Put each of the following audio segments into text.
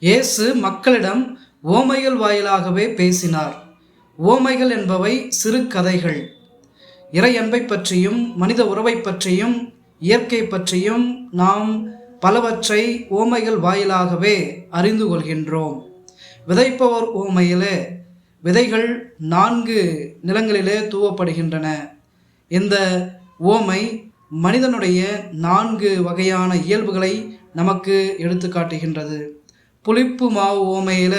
இயேசு மக்களிடம் ஓமைகள் வாயிலாகவே பேசினார். ஓமைகள் என்பவை சிறு கதைகள். இறை அன்பை பற்றியும் மனித உறவை பற்றியும் இயற்கை பற்றியும் நாம் பலவற்றை ஓமைகள் வாயிலாகவே அறிந்து கொள்கின்றோம். விதைப்பவர் ஓமையிலே விதைகள் 4 நிலங்களிலே தூவப்படுகின்றன. இந்த ஓமை மனிதனுடைய 4 வகையான இயல்புகளை நமக்கு எடுத்து காட்டுகின்றது. புளிப்பு மாவு ஓமையில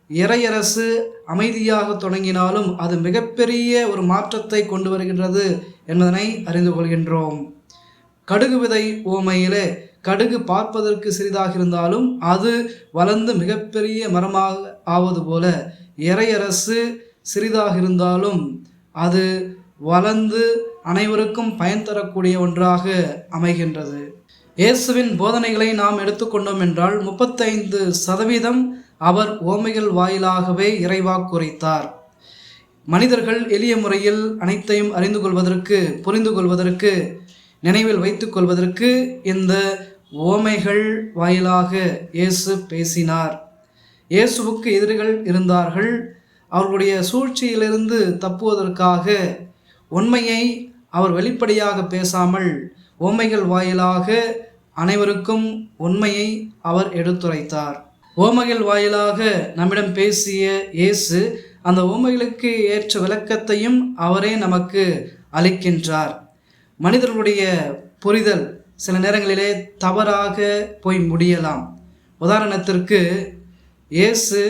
இறையரசு அமைதியாக தொடங்கினாலும் அது மிகப்பெரிய ஒரு மாற்றத்தை கொண்டு வருகின்றது என்பதனை அறிந்து கொள்கின்றோம். கடுகு விதை ஓமையிலே கடுகு பார்ப்பதற்கு சிறிதாக இருந்தாலும் அது வளர்ந்து மிகப்பெரிய மரமாக ஆவது போல இறையரசு சிறிதாக இருந்தாலும் அது வளர்ந்து அனைவருக்கும் பயன் தரக்கூடிய ஒன்றாக அமைகின்றது. இயேசுவின் போதனைகளை நாம் எடுத்துக்கொண்டோம் என்றால் 35% அவர் ஓமைகள் வாயிலாகவே இறைவாக்கு உரைத்தார். மனிதர்கள் எளிய முறையில் அனைத்தையும் அறிந்து கொள்வதற்கு, புரிந்து கொள்வதற்கு, நினைவில் வைத்துக் கொள்வதற்கு இந்த ஓமைகள் வாயிலாக இயேசு பேசினார். இயேசுவுக்கு எதிரிகள் இருந்தார்கள். அவர்களுடைய சூழ்ச்சியிலிருந்து தப்புவதற்காக உண்மையை அவர் வெளிப்படையாக பேசாமல் ஓமைகள் வாயிலாக அனைவருக்கும் உண்மையை அவர் எடுத்துரைத்தார். ஓமைகள் வாயிலாக நம்மிடம் பேசிய இயேசு அந்த ஓமைகளுக்கு ஏற்ற விளக்கத்தையும் அவரே நமக்கு அளிக்கின்றார். மனிதர்களுடைய புரிதல் சில நேரங்களிலே தவறாக போய் முடியலாம். உதாரணத்திற்கு, இயேசு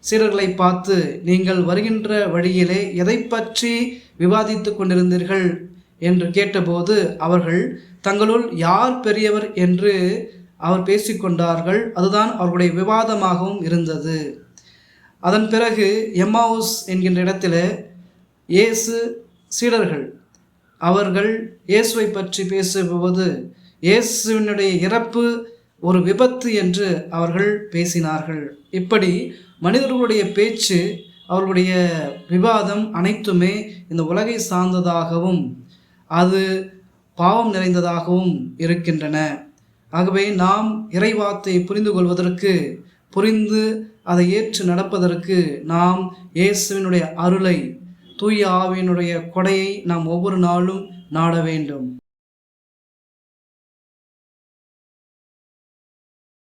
சீடர்களை பார்த்து, நீங்கள் வருகின்ற வழியிலே எதை பற்றி விவாதித்து கொண்டிருந்தீர்கள் என்று கேட்டபோது அவர்கள் தங்களுள் யார் பெரியவர் என்று அவர் பேசிக்கொண்டார்கள். அதுதான் அவர்களுடைய விவாதமாகவும் இருந்தது. அதன் பிறகு எம்மாவுஸ் என்கின்ற இடத்தில் இயேசு சீடர்கள் அவர்கள் இயேசுவை பற்றி பேசும்போது இயேசுவினுடைய இறப்பு ஒரு விபத்து என்று அவர்கள் பேசினார்கள். இப்படி மனிதர்களுடைய பேச்சு, அவர்களுடைய விவாதம் அனைத்துமே இந்த உலகை சார்ந்ததாகவும் அது பாவம் நிறைந்ததாகவும் இருக்கின்றன. ஆகவே நாம் இறைவார்த்தை புரிந்து கொள்வதற்கு, புரிந்து அதை ஏற்று நடப்பதற்கு நாம் இயேசுவினுடைய அருளை, தூய ஆவியினுடைய கொடையை நாம் ஒவ்வொரு நாளும் நாட வேண்டும்.